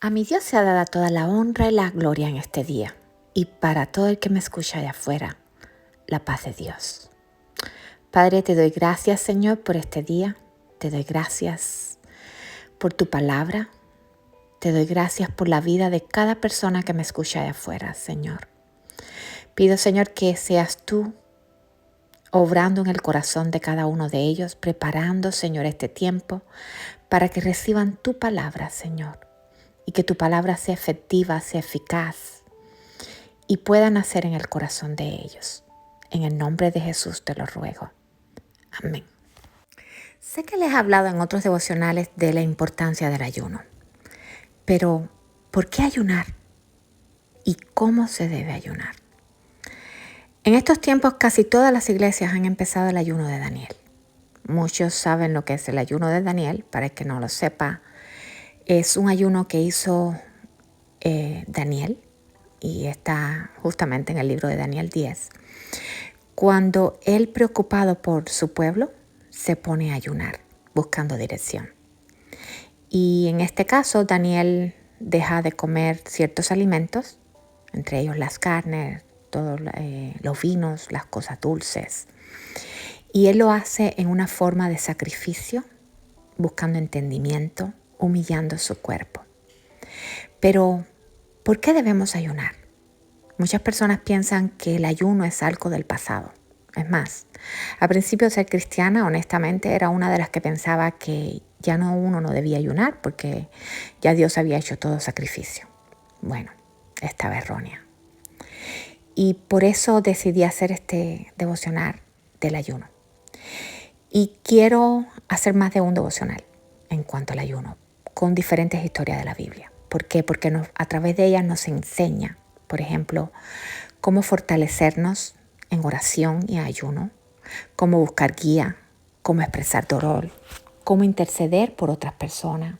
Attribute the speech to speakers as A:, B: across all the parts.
A: A mi Dios sea dada toda la honra y la gloria en este día, y para todo el que me escucha allá afuera, la paz de Dios. Padre, te doy gracias, Señor, por este día. Te doy gracias por tu palabra. Te doy gracias por la vida de cada persona que me escucha allá afuera, Señor. Pido, Señor, que seas tú obrando en el corazón de cada uno de ellos, preparando, Señor, este tiempo para que reciban tu palabra, Señor, y que tu palabra sea efectiva, sea eficaz y pueda nacer en el corazón de ellos. En el nombre de Jesús te lo ruego. Amén. Sé que les he hablado en otros devocionales de la importancia del ayuno, pero ¿por qué ayunar? ¿Y cómo se debe ayunar? En estos tiempos casi todas las iglesias han empezado el ayuno de Daniel. Muchos saben lo que es el ayuno de Daniel. Para el que no lo sepa, es un ayuno que hizo Daniel y está justamente en el libro de Daniel 10. Cuando él, preocupado por su pueblo, se pone a ayunar, buscando dirección. Y en este caso, Daniel deja de comer ciertos alimentos, entre ellos las carnes, todos los vinos, las cosas dulces. Y él lo hace en una forma de sacrificio, buscando entendimiento, humillando su cuerpo. Pero, ¿por qué debemos ayunar? Muchas personas piensan que el ayuno es algo del pasado. Es más, al principio de ser cristiana, honestamente, era una de las que pensaba que ya uno no debía ayunar porque ya Dios había hecho todo sacrificio. Bueno, estaba errónea. Y por eso decidí hacer este devocional del ayuno. Y quiero hacer más de un devocional en cuanto al ayuno, con diferentes historias de la Biblia. ¿Por qué? Porque a través de ellas nos enseña, por ejemplo, cómo fortalecernos en oración y ayuno, cómo buscar guía, cómo expresar dolor, cómo interceder por otras personas,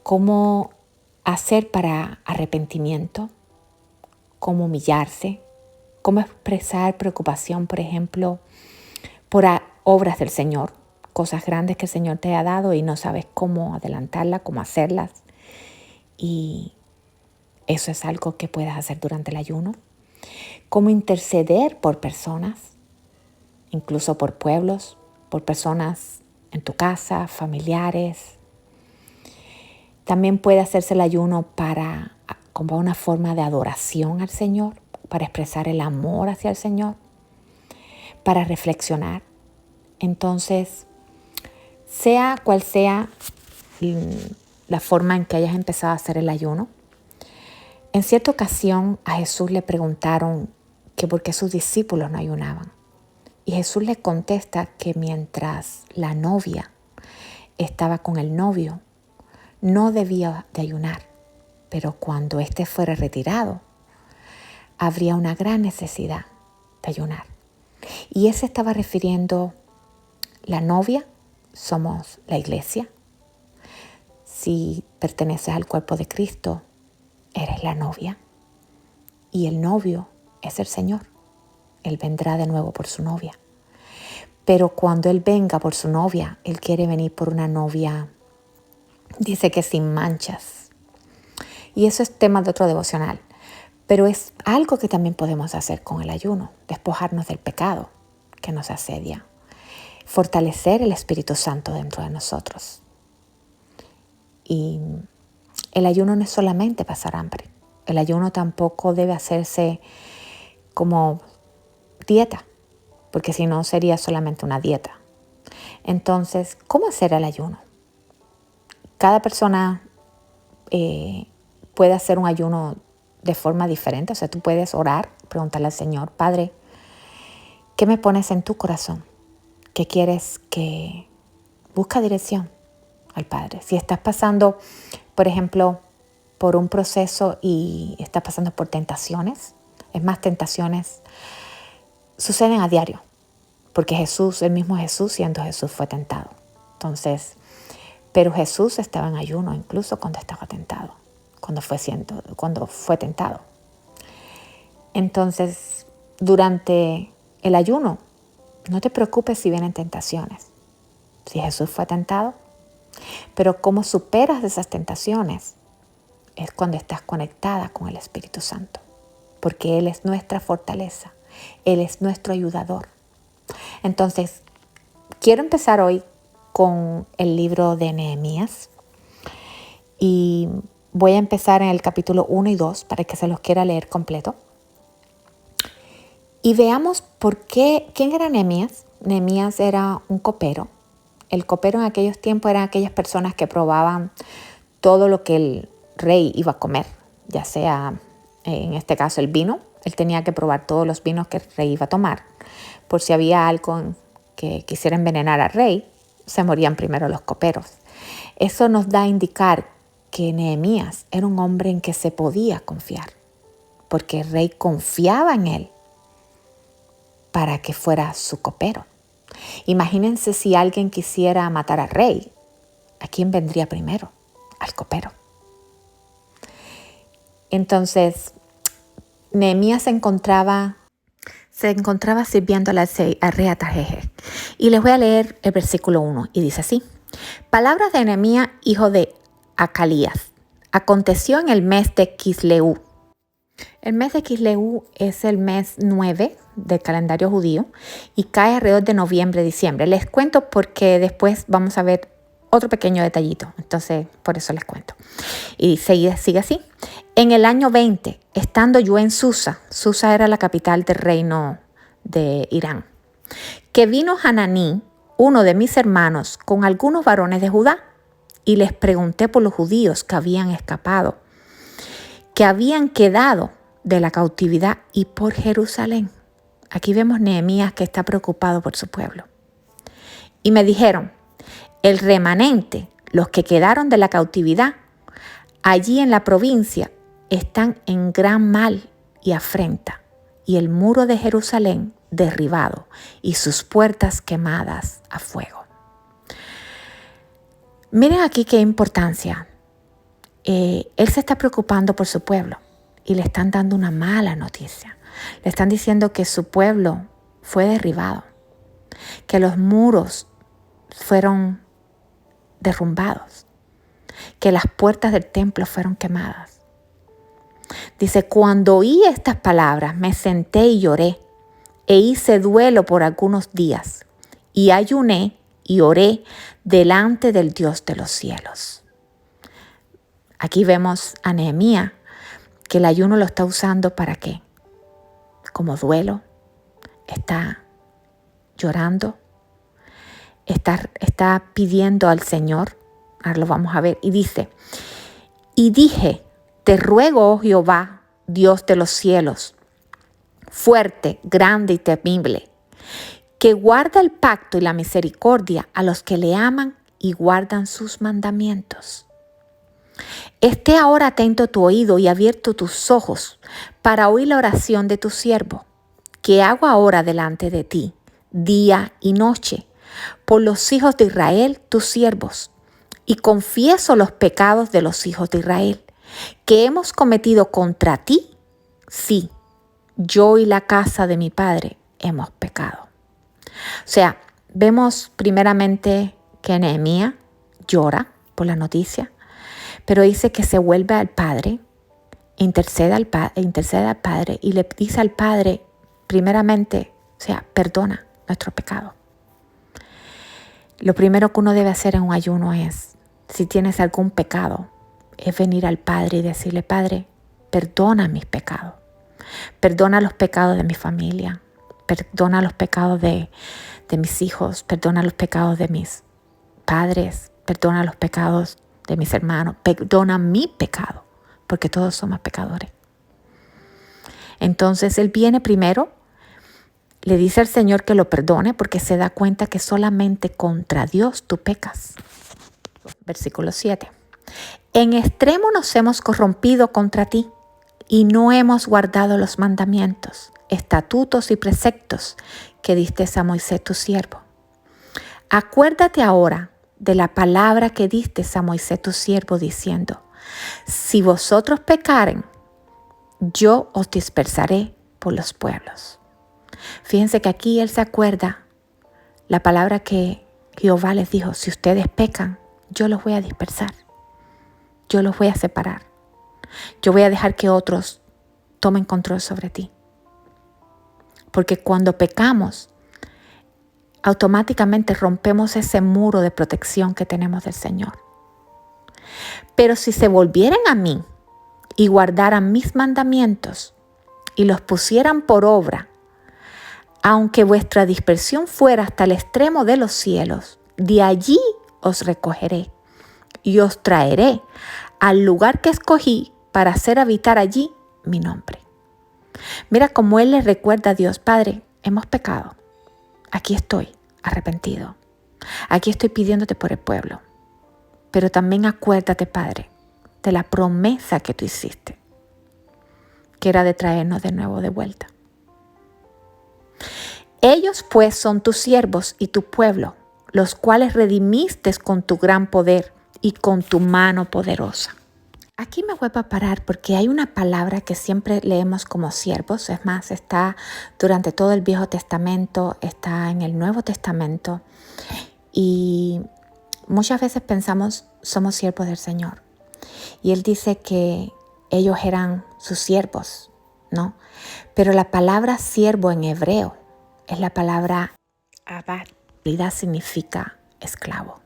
A: cómo hacer para arrepentimiento, cómo humillarse, cómo expresar preocupación, por ejemplo, por obras del Señor, cosas grandes que el Señor te ha dado y no sabes cómo adelantarlas, cómo hacerlas. Y eso es algo que puedes hacer durante el ayuno. Cómo interceder por personas, incluso por pueblos, por personas en tu casa, familiares. También puede hacerse el ayuno como una forma de adoración al Señor, para expresar el amor hacia el Señor, para reflexionar. Entonces, sea cual sea la forma en que hayas empezado a hacer el ayuno, en cierta ocasión a Jesús le preguntaron que por qué sus discípulos no ayunaban. Y Jesús le contesta que mientras la novia estaba con el novio, no debía de ayunar, pero cuando éste fuera retirado, habría una gran necesidad de ayunar. Y él se estaba refiriendo, la novia somos la iglesia. Si perteneces al cuerpo de Cristo, eres la novia. Y el novio es el Señor. Él vendrá de nuevo por su novia. Pero cuando Él venga por su novia, Él quiere venir por una novia, dice que sin manchas. Y eso es tema de otro devocional. Pero es algo que también podemos hacer con el ayuno, despojarnos del pecado que nos asedia, fortalecer el Espíritu Santo dentro de nosotros. Y el ayuno no es solamente pasar hambre. El ayuno tampoco debe hacerse como dieta, porque si no sería solamente una dieta. Entonces, ¿cómo hacer el ayuno? Cada persona puede hacer un ayuno de forma diferente. O sea, tú puedes orar, preguntarle al Señor, Padre, ¿qué me pones en tu corazón? ¿Qué quieres que busca dirección al Padre? Si estás pasando, por ejemplo, por un proceso y estás pasando por tentaciones, es más, tentaciones suceden a diario, porque Jesús, el mismo Jesús, siendo Jesús, fue tentado. Entonces, pero Jesús estaba en ayuno incluso cuando estaba tentado, cuando fue tentado. Entonces, durante el ayuno, no te preocupes si vienen tentaciones. Si Jesús fue tentado, pero cómo superas esas tentaciones es cuando estás conectada con el Espíritu Santo, porque Él es nuestra fortaleza, Él es nuestro ayudador. Entonces, quiero empezar hoy con el libro de Nehemías y voy a empezar en el capítulo 1 y 2 para que se los quiera leer completo. Y veamos quién era Nehemías. Nehemías era un copero. El copero en aquellos tiempos eran aquellas personas que probaban todo lo que el rey iba a comer, ya sea, en este caso, el vino. Él tenía que probar todos los vinos que el rey iba a tomar. Por si había algo que quisiera envenenar al rey, se morían primero los coperos. Eso nos da a indicar que Nehemías era un hombre en que se podía confiar, porque el rey confiaba en él para que fuera su copero. Imagínense si alguien quisiera matar al rey, ¿a quién vendría primero? Al copero. Entonces, Nehemías se encontraba sirviendo al rey Artajerjes. Y les voy a leer el versículo 1 y dice así: Palabras de Nehemías, hijo de Acalías. Aconteció en el mes de Quisleu. El mes de Quisleu es el mes 9 del calendario judío y cae alrededor de noviembre-diciembre. Les cuento porque después vamos a ver otro pequeño detallito, entonces por eso les cuento. Y sigue así. En el año 20, estando yo en Susa era la capital del reino de Irán, que vino Hananí, uno de mis hermanos, con algunos varones de Judá, y les pregunté por los judíos que habían escapado, que habían quedado de la cautividad, y por Jerusalén. Aquí vemos Nehemías que está preocupado por su pueblo. Y me dijeron: el remanente, los que quedaron de la cautividad, allí en la provincia, están en gran mal y afrenta, y el muro de Jerusalén derribado, y sus puertas quemadas a fuego. Miren aquí qué importancia. Él se está preocupando por su pueblo y le están dando una mala noticia. Le están diciendo que su pueblo fue derribado, que los muros fueron derrumbados, que las puertas del templo fueron quemadas. Dice: cuando oí estas palabras, me senté y lloré, e hice duelo por algunos días, y ayuné y oré delante del Dios de los cielos. Aquí vemos a Nehemías que el ayuno lo está usando ¿para qué? Como duelo. Está llorando. Está pidiendo al Señor. Ahora lo vamos a ver. Y dice: y dije, te ruego, oh Jehová, Dios de los cielos, fuerte, grande y temible, que guarda el pacto y la misericordia a los que le aman y guardan sus mandamientos. Esté ahora atento tu oído y abierto tus ojos para oír la oración de tu siervo, que hago ahora delante de ti, día y noche, por los hijos de Israel, tus siervos, y confieso los pecados de los hijos de Israel, que hemos cometido contra ti. Sí, yo y la casa de mi padre hemos pecado. O sea, vemos primeramente que Nehemías llora por la noticia, pero dice que se vuelve al Padre, intercede al Padre y le dice al Padre, primeramente, perdona nuestro pecado. Lo primero que uno debe hacer en un ayuno es, si tienes algún pecado, es venir al Padre y decirle: Padre, perdona mis pecados. Perdona los pecados de mi familia. Perdona los pecados de mis hijos. Perdona los pecados de mis padres. Perdona los pecados de mis hermanos. Perdona mi pecado, porque todos somos pecadores. Entonces él viene primero, le dice al Señor que lo perdone, porque se da cuenta que solamente contra Dios tú pecas. Versículo 7. En extremo nos hemos corrompido contra ti y no hemos guardado los mandamientos, estatutos y preceptos que diste a Moisés tu siervo. Acuérdate ahora de la palabra que diste a Moisés tu siervo, diciendo: si vosotros pecaren, yo os dispersaré por los pueblos. Fíjense que aquí él se acuerda la palabra que Jehová les dijo: si ustedes pecan, yo los voy a dispersar, yo los voy a separar. Yo voy a dejar que otros tomen control sobre ti. Porque cuando pecamos, automáticamente rompemos ese muro de protección que tenemos del Señor. Pero si se volvieran a mí y guardaran mis mandamientos y los pusieran por obra, aunque vuestra dispersión fuera hasta el extremo de los cielos, de allí os recogeré y os traeré al lugar que escogí para hacer habitar allí mi nombre. Mira cómo Él le recuerda a Dios: Padre, hemos pecado. Aquí estoy, arrepentido. Aquí estoy pidiéndote por el pueblo. Pero también acuérdate, Padre, de la promesa que tú hiciste, que era de traernos de nuevo de vuelta. Ellos pues son tus siervos y tu pueblo, los cuales redimiste con tu gran poder y con tu mano poderosa. Aquí me voy a parar porque hay una palabra que siempre leemos como siervos. Es más, está durante todo el Viejo Testamento, está en el Nuevo Testamento. Y muchas veces pensamos, somos siervos del Señor. Y Él dice que ellos eran sus siervos, ¿no? Pero la palabra siervo en hebreo es la palabra abad. En realidad significa esclavo.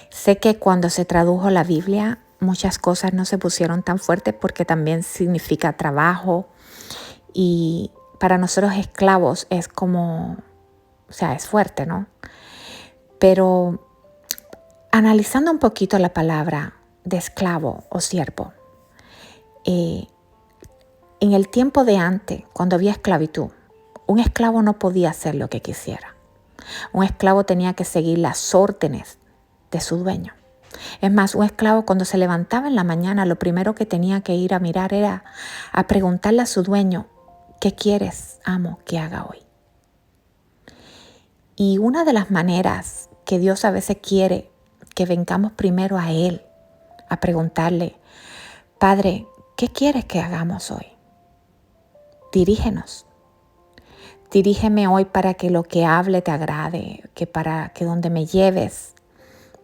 A: Sé que cuando se tradujo la Biblia, muchas cosas no se pusieron tan fuertes porque también significa trabajo. Y para nosotros esclavos es como, es fuerte, ¿no? Pero analizando un poquito la palabra de esclavo o siervo, en el tiempo de antes, cuando había esclavitud, un esclavo no podía hacer lo que quisiera. Un esclavo tenía que seguir las órdenes de su dueño. Es más, un esclavo cuando se levantaba en la mañana, lo primero que tenía que ir a mirar era a preguntarle a su dueño: ¿qué quieres, amo, que haga hoy? Y una de las maneras que Dios a veces quiere que vengamos primero a Él, a preguntarle: Padre, ¿qué quieres que hagamos hoy? Dirígenos. Dirígeme hoy para que lo que hable te agrade, que para que donde me lleves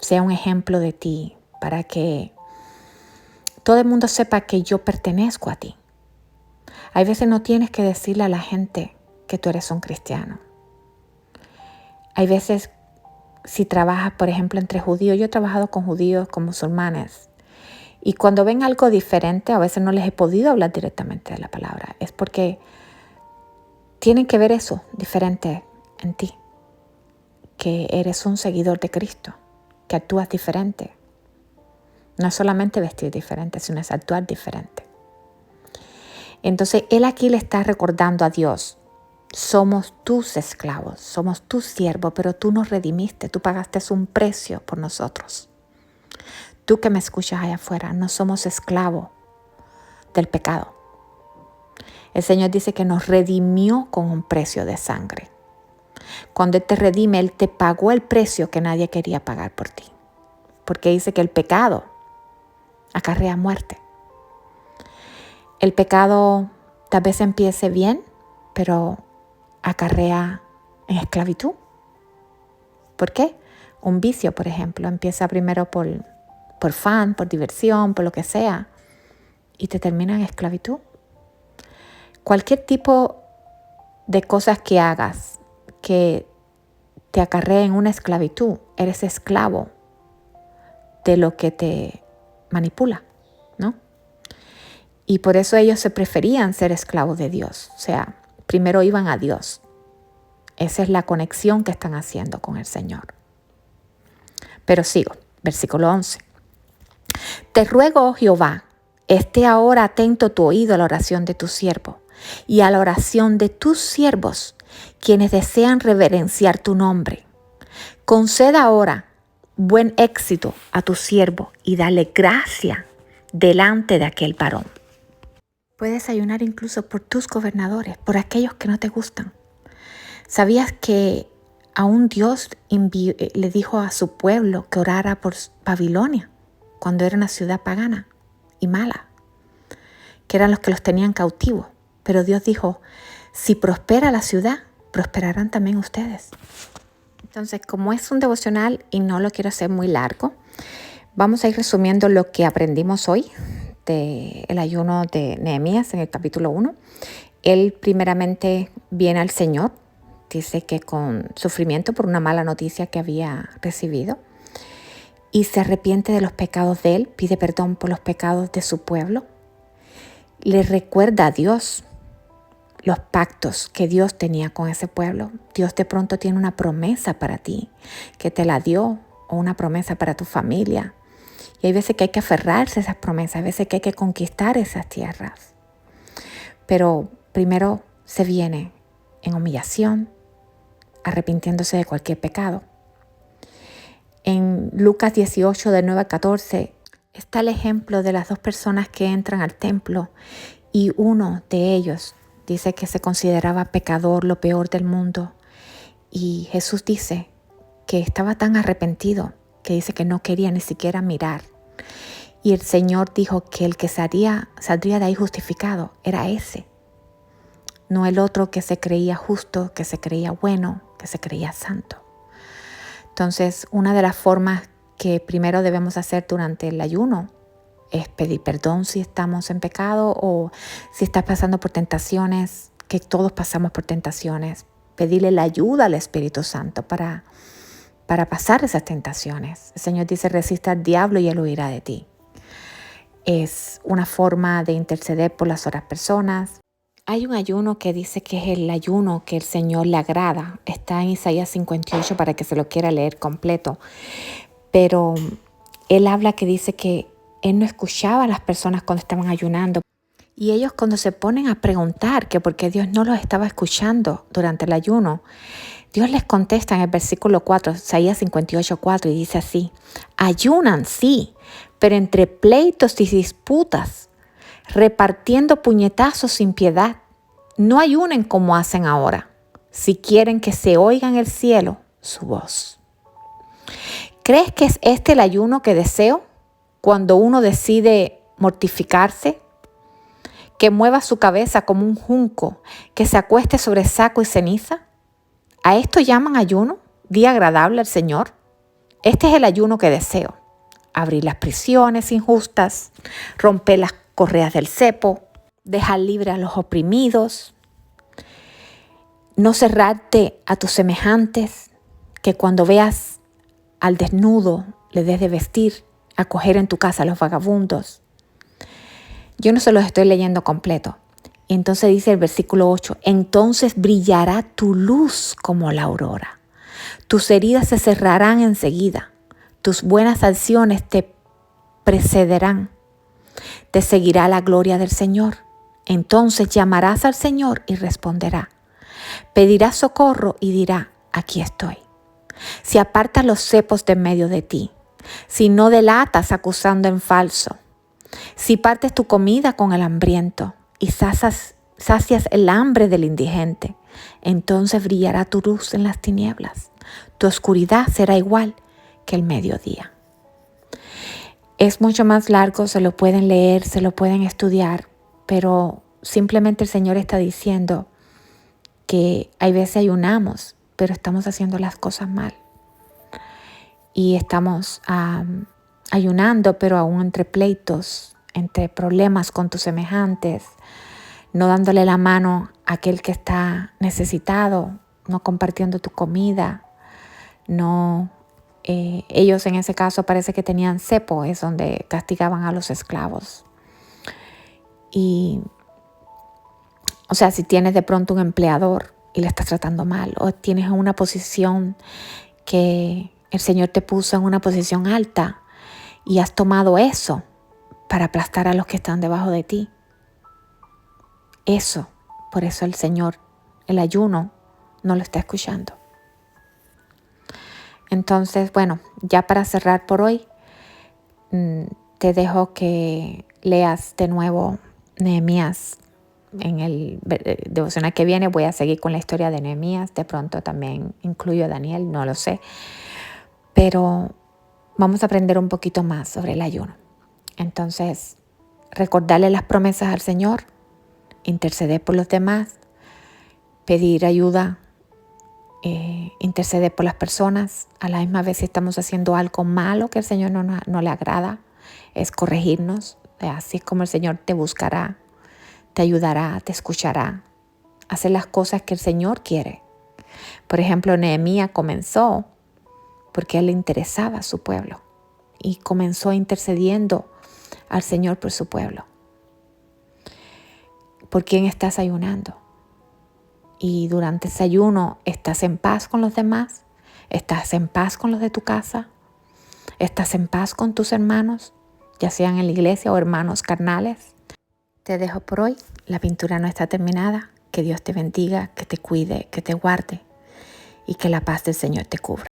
A: sea un ejemplo de ti, para que todo el mundo sepa que yo pertenezco a ti. Hay veces no tienes que decirle a la gente que tú eres un cristiano. Hay veces, si trabajas, por ejemplo, entre judíos, yo he trabajado con judíos, con musulmanes, y cuando ven algo diferente, a veces no les he podido hablar directamente de la palabra. Es porque tienen que ver eso diferente en ti, que eres un seguidor de Cristo, que actúas diferente. No es solamente vestir diferente, sino es actuar diferente. Entonces, Él aquí le está recordando a Dios: somos tus esclavos, somos tus siervos, pero tú nos redimiste, tú pagaste un precio por nosotros. Tú que me escuchas allá afuera, no somos esclavos del pecado. El Señor dice que nos redimió con un precio de sangre. Cuando Él te redime, Él te pagó el precio que nadie quería pagar por ti. Porque dice que el pecado acarrea muerte. El pecado tal vez empiece bien, pero acarrea en esclavitud. ¿Por qué? Un vicio, por ejemplo, empieza primero por fan, por diversión, por lo que sea, y te termina en esclavitud. Cualquier tipo de cosas que hagas que te acarreen una esclavitud, eres esclavo de lo que te manipula, ¿no? Y por eso ellos se preferían ser esclavos de Dios. O sea, primero iban a Dios. Esa es la conexión que están haciendo con el Señor. Pero sigo, versículo 11. Te ruego, oh Jehová, esté ahora atento tu oído a la oración de tu siervo y a la oración de tus siervos, quienes desean reverenciar tu nombre. Conceda ahora buen éxito a tu siervo y dale gracia delante de aquel varón. Puedes ayunar incluso por tus gobernadores, por aquellos que no te gustan. ¿Sabías que aún Dios le dijo a su pueblo que orara por Babilonia cuando era una ciudad pagana y mala, que eran los que los tenían cautivos? Pero Dios dijo: si prospera la ciudad, prosperarán también ustedes. Entonces, como es un devocional y no lo quiero hacer muy largo, vamos a ir resumiendo lo que aprendimos hoy del ayuno de Nehemías en el capítulo 1. Él primeramente viene al Señor, dice que con sufrimiento por una mala noticia que había recibido, y se arrepiente de los pecados de él, pide perdón por los pecados de su pueblo, le recuerda a Dios los pactos que Dios tenía con ese pueblo. Dios de pronto tiene una promesa para ti, que te la dio, o una promesa para tu familia. Y hay veces que hay que aferrarse a esas promesas, hay veces que hay que conquistar esas tierras. Pero primero se viene en humillación, arrepintiéndose de cualquier pecado. En Lucas 18, del 9 al 14, está el ejemplo de las dos personas que entran al templo y uno de ellos dice que se consideraba pecador, lo peor del mundo. Y Jesús dice que estaba tan arrepentido que dice que no quería ni siquiera mirar. Y el Señor dijo que el que saldría de ahí justificado era ese. No el otro que se creía justo, que se creía bueno, que se creía santo. Entonces, una de las formas que primero debemos hacer durante el ayuno es pedir perdón si estamos en pecado o si estás pasando por tentaciones, que todos pasamos por tentaciones. Pedirle la ayuda al Espíritu Santo para pasar esas tentaciones. El Señor dice, resista al diablo y él huirá de ti. Es una forma de interceder por las otras personas. Hay un ayuno que dice que es el ayuno que el Señor le agrada. Está en Isaías 58 para que se lo quiera leer completo. Pero él habla que dice que él no escuchaba a las personas cuando estaban ayunando. Y ellos cuando se ponen a preguntar que por qué Dios no los estaba escuchando durante el ayuno, Dios les contesta en el versículo 4, Isaías 58, 4, y dice así: ayunan, sí, pero entre pleitos y disputas, repartiendo puñetazos sin piedad. No ayunen como hacen ahora, si quieren que se oiga en el cielo su voz. ¿Crees que es este el ayuno que deseo? Cuando uno decide mortificarse, que mueva su cabeza como un junco, que se acueste sobre saco y ceniza. ¿A esto llaman ayuno? ¿Día agradable al Señor? Este es el ayuno que deseo. Abrir las prisiones injustas, romper las correas del cepo, dejar libre a los oprimidos, no cerrarte a tus semejantes, que cuando veas al desnudo le des de vestir, acoger en tu casa a los vagabundos. Yo no se los estoy leyendo completo. Y entonces dice el versículo 8, entonces brillará tu luz como la aurora. Tus heridas se cerrarán enseguida. Tus buenas acciones te precederán. Te seguirá la gloria del Señor. Entonces llamarás al Señor y responderá. Pedirás socorro y dirá, aquí estoy. Si apartas los cepos de en medio de ti, si no delatas acusando en falso, si partes tu comida con el hambriento y sacias el hambre del indigente, entonces brillará tu luz en las tinieblas. Tu oscuridad será igual que el mediodía. Es mucho más largo, se lo pueden leer, se lo pueden estudiar, pero simplemente el Señor está diciendo que hay veces ayunamos, pero estamos haciendo las cosas mal. Y estamos ayunando, pero aún entre pleitos, entre problemas con tus semejantes, no dándole la mano a aquel que está necesitado, no compartiendo tu comida, no. Ellos en ese caso parece que tenían cepo, es donde castigaban a los esclavos. Y, o sea, si tienes de pronto un empleador y le estás tratando mal, o tienes una posición que el Señor te puso en una posición alta y has tomado eso para aplastar a los que están debajo de ti. Por eso el Señor, el ayuno, no lo está escuchando. Entonces, bueno, ya para cerrar por hoy, te dejo que leas de nuevo Nehemías. En el devocional que viene voy a seguir con la historia de Nehemías. De pronto también incluyo a Daniel, no lo sé. Pero vamos a aprender un poquito más sobre el ayuno. Entonces, recordarle las promesas al Señor, interceder por los demás, pedir ayuda, interceder por las personas. A la misma vez, si estamos haciendo algo malo que al Señor no le agrada, es corregirnos, Así es como el Señor te buscará, te ayudará, te escuchará. Hacer las cosas que el Señor quiere. Por ejemplo, Nehemías comenzó porque a él le interesaba su pueblo y comenzó intercediendo al Señor por su pueblo. ¿Por quién estás ayunando? Y durante ese ayuno, ¿estás en paz con los demás? ¿Estás en paz con los de tu casa? ¿Estás en paz con tus hermanos, ya sean en la iglesia o hermanos carnales? Te dejo por hoy. La pintura no está terminada. Que Dios te bendiga, que te cuide, que te guarde y que la paz del Señor te cubra.